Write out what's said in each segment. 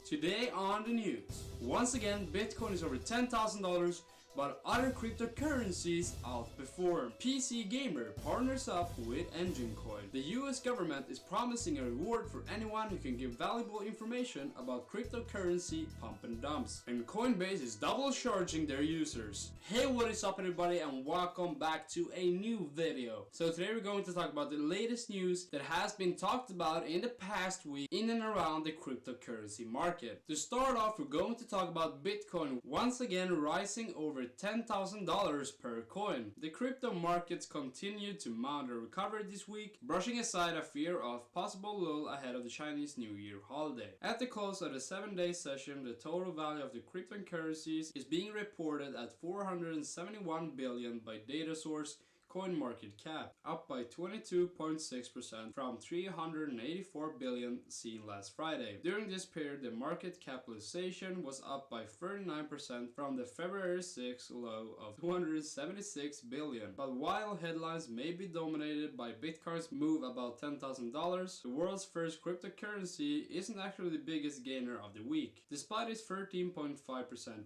Today on the news, once again Bitcoin is over $10,000, but other cryptocurrencies outperform. PC Gamer partners up with Enjin Coin. The US government is promising a reward for anyone who can give valuable information about cryptocurrency pump and dumps. And Coinbase is double charging their users. Hey, what is up everybody, and welcome back to a new video. So today we're going to talk about the latest news that has been talked about in the past week in and around the cryptocurrency market. To start off, we're going to talk about Bitcoin once again rising over $10,000 per coin. The crypto markets continued to mount a recovery this week, brushing aside a fear of possible lull ahead of the Chinese New Year holiday. At the close of the 7-day session, the total value of the cryptocurrencies is being reported at 471 billion by data source CoinMarketCap, up by 22.6% from 384 billion seen last Friday. During this period, the market capitalization was up by 39% from the February 6 low of 276 billion. But while headlines may be dominated by Bitcoin's move about $10,000, the world's first cryptocurrency isn't actually the biggest gainer of the week. Despite its 13.5%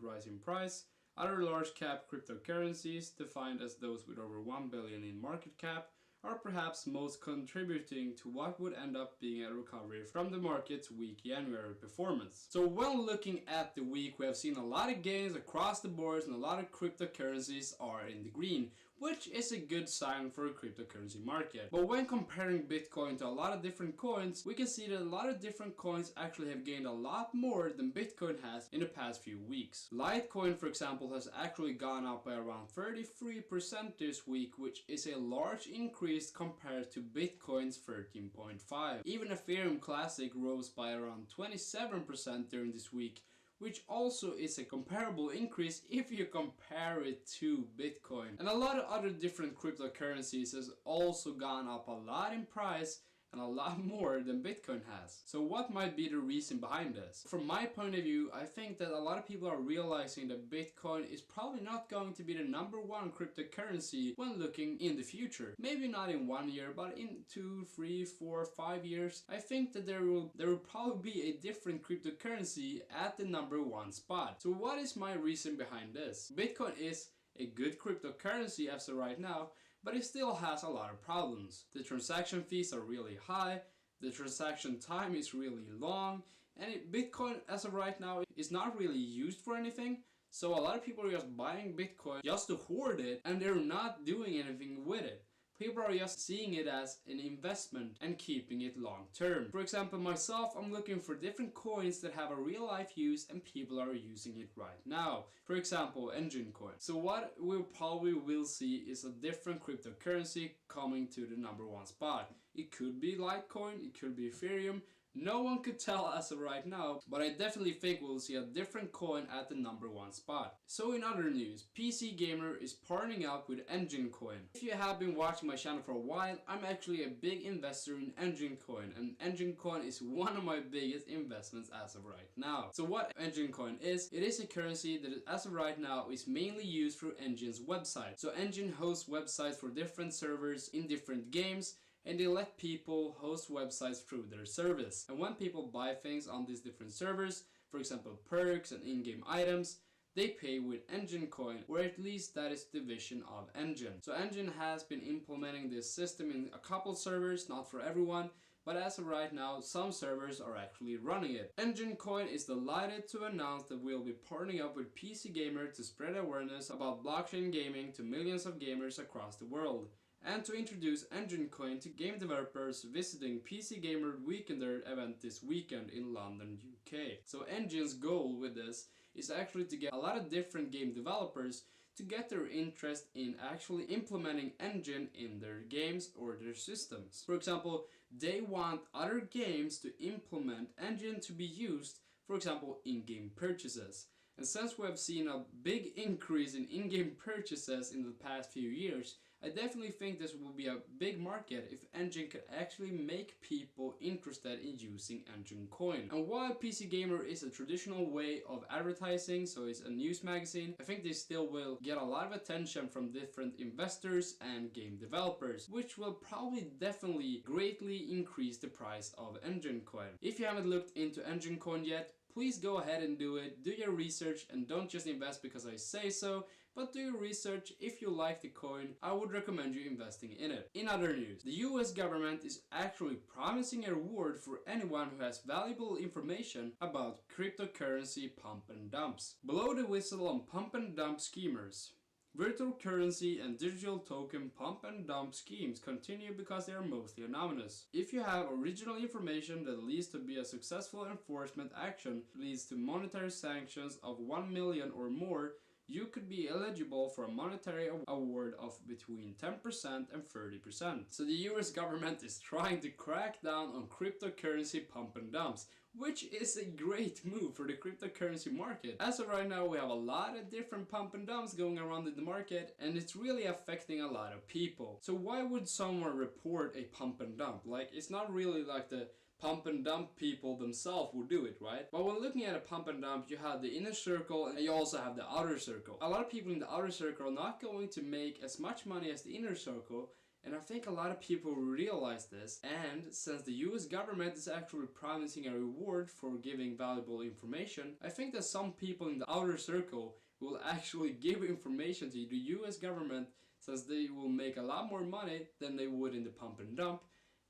rise in price, other large cap cryptocurrencies, defined as those with over 1 billion in market cap, are perhaps most contributing to what would end up being a recovery from the market's weak January performance. So when looking at the week, we have seen a lot of gains across the board and a lot of cryptocurrencies are in the green, which is a good sign for a cryptocurrency market. But when comparing Bitcoin to a lot of different coins, we can see that a lot of different coins actually have gained a lot more than Bitcoin has in the past few weeks. Litecoin, for example, has actually gone up by around 33% this week, which is a large increase compared to Bitcoin's 13.5%. Even Ethereum Classic rose by around 27% during this week, which also is a comparable increase if you compare it to Bitcoin. And a lot of other different cryptocurrencies has also gone up a lot in price and a lot more than Bitcoin has. So what might be the reason behind this? From my point of view, I think that a lot of people are realizing that Bitcoin is probably not going to be the #1 cryptocurrency when looking in the future. Maybe not in 1 year, but in 2, 3, 4, 5 years. I think that there will probably be a different cryptocurrency at the #1 spot. So what is my reason behind this? Bitcoin is a good cryptocurrency as of right now, but it still has a lot of problems. The transaction fees are really high, the transaction time is really long, and Bitcoin as of right now is not really used for anything. So a lot of people are just buying Bitcoin just to hoard it, and they're not doing anything with it. People are just seeing it as an investment and keeping it long term. For example, myself, I'm looking for different coins that have a real life use and people are using it right now. For example, Enjin Coin. So what we probably will see is a different cryptocurrency coming to the #1 spot. It could be Litecoin, it could be Ethereum. No one could tell as of right now, but I definitely think we'll see a different coin at the #1 spot. So in other news, PC Gamer is partnering up with Enjin Coin. If you have been watching my channel for a while, I'm actually a big investor in Enjin Coin, and Enjin Coin is one of my biggest investments as of right now. So what Enjin Coin is, it is a currency that as of right now is mainly used through Enjin's website. So Enjin hosts websites for different servers in different games, and they let people host websites through their service. And when people buy things on these different servers, for example perks and in-game items, they pay with Enjin Coin, or at least that is the division of Enjin. So Enjin has been implementing this system in a couple servers, not for everyone, but as of right now, some servers are actually running it. Enjin Coin is delighted to announce that we'll be partnering up with PC Gamer to spread awareness about blockchain gaming to millions of gamers across the world, and to introduce Enjin Coin to game developers visiting PC Gamer Weekender event this weekend in London, UK. So Enjin's goal with this is actually to get a lot of different game developers to get their interest in actually implementing Enjin in their games or their systems. For example, they want other games to implement Enjin to be used, for example, in-game purchases. And since we have seen a big increase in in-game purchases in the past few years, I definitely think this will be a big market if Enjin could actually make people interested in using Enjin Coin. And while PC Gamer is a traditional way of advertising, so it's a news magazine, I think they still will get a lot of attention from different investors and game developers, which will probably definitely greatly increase the price of Enjin Coin. If you haven't looked into Enjin Coin yet, please go ahead and do it. Do your research and don't just invest because I say so, but do your research. If you like the coin, I would recommend you investing in it. In other news, the US government is actually promising a reward for anyone who has valuable information about cryptocurrency pump and dumps. Blow the whistle on pump and dump schemers. Virtual currency and digital token pump and dump schemes continue because they are mostly anonymous. If you have original information that leads to be a successful enforcement action leads to monetary sanctions of 1 million or more, you could be eligible for a monetary award of between 10% and 30%. So the US government is trying to crack down on cryptocurrency pump and dumps, which is a great move for the cryptocurrency market. As of right now, we have a lot of different pump and dumps going around in the market, and it's really affecting a lot of people. So why would someone report a pump and dump? Like, it's not really like the pump and dump people themselves will do it, right? But when looking at a pump and dump, you have the inner circle and you also have the outer circle. A lot of people in the outer circle are not going to make as much money as the inner circle, and I think a lot of people realize this. And since the US government is actually promising a reward for giving valuable information, I think that some people in the outer circle will actually give information to the US government, since they will make a lot more money than they would in the pump and dump.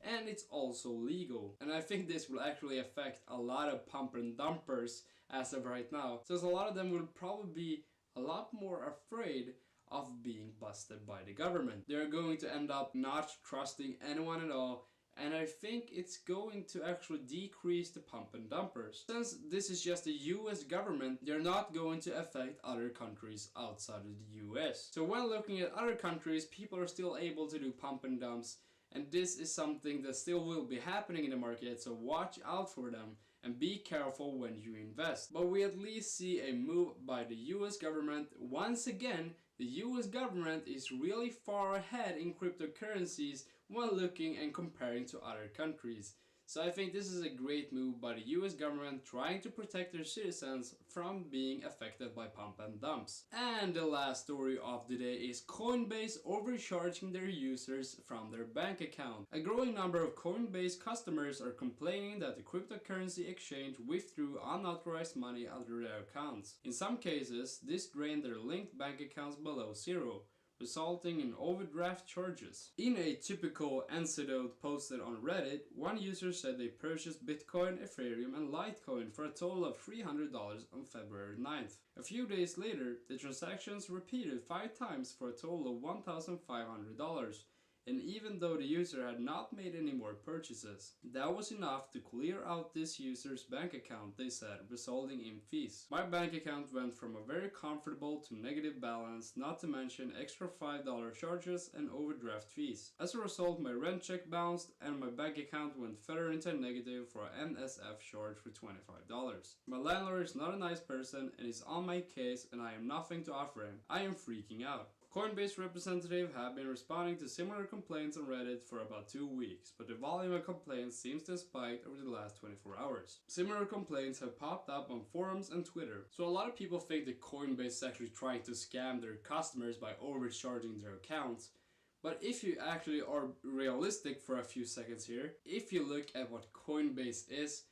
And it's also legal. And I think this will actually affect a lot of pump and dumpers as of right now, since a lot of them will probably be a lot more afraid of being busted by the government. They're going to end up not trusting anyone at all, and I think it's going to actually decrease the pump and dumpers. Since this is just the US government, they're not going to affect other countries outside of the US. So when looking at other countries, people are still able to do pump and dumps, and this is something that still will be happening in the market, so watch out for them and be careful when you invest. But we at least see a move by the US government. Once again, the US government is really far ahead in cryptocurrencies when looking and comparing to other countries. So I think this is a great move by the US government trying to protect their citizens from being affected by pump and dumps. And the last story of the day is Coinbase overcharging their users from their bank account. A growing number of Coinbase customers are complaining that the cryptocurrency exchange withdrew unauthorized money out of their accounts. In some cases, this drained their linked bank accounts below zero, resulting in overdraft charges. In a typical anecdote posted on Reddit, one user said they purchased Bitcoin, Ethereum and Litecoin for a total of $300 on February 9th. A few days later, the transactions repeated 5 times for a total of $1,500. And even though the user had not made any more purchases, that was enough to clear out this user's bank account, they said, resulting in fees. My bank account went from a very comfortable to negative balance, not to mention extra $5 charges and overdraft fees. As a result, my rent check bounced and my bank account went further into negative for an NSF charge for $25. My landlord is not a nice person and is on my case, and I have nothing to offer him. I am freaking out. Coinbase representatives have been responding to similar complaints on Reddit for about 2 weeks, but the volume of complaints seems to have spiked over the last 24 hours. Similar complaints have popped up on forums and Twitter. So a lot of people think that Coinbase is actually trying to scam their customers by overcharging their accounts. But if you actually are realistic for a few seconds here, if you look at what Coinbase is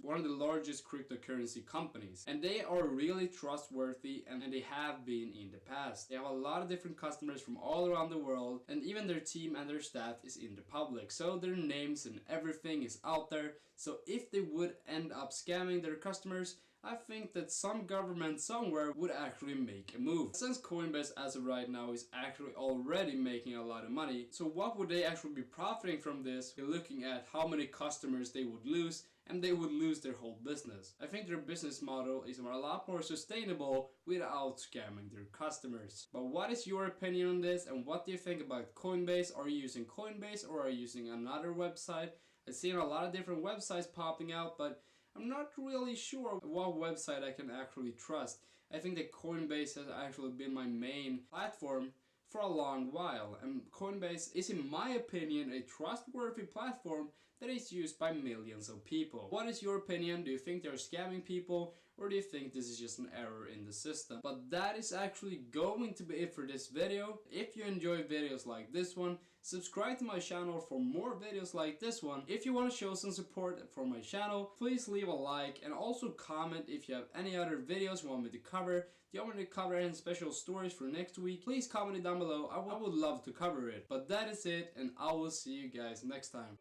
one of the largest cryptocurrency companies, and they are really trustworthy, and they have been in the past. They have a lot of different customers from all around the world, and even their team and their staff is in the public, so their names and everything is out there. So if they would end up scamming their customers, I think that some government somewhere would actually make a move. Since Coinbase as of right now is actually already making a lot of money, so what would they actually be profiting from this? You're looking at how many customers they would lose, and they would lose their whole business. I think their business model is a lot more sustainable without scamming their customers. But what is your opinion on this, and what do you think about Coinbase? Are you using Coinbase or are you using another website? I've seen a lot of different websites popping out, but I'm not really sure what website I can actually trust. I think that Coinbase has actually been my main platform for a long while, and Coinbase is, in my opinion, a trustworthy platform that is used by millions of people. What is your opinion? Do you think they're scamming people, or do you think this is just an error in the system? But that is actually going to be it for this video. If you enjoy videos like this one, subscribe to my channel for more videos like this one. If you want to show some support for my channel, please leave a like and also comment if you have any other videos you want me to cover. Do you want me to cover any special stories for next week? Please comment it down below. I would love to cover it. But that is it, and I will see you guys next time.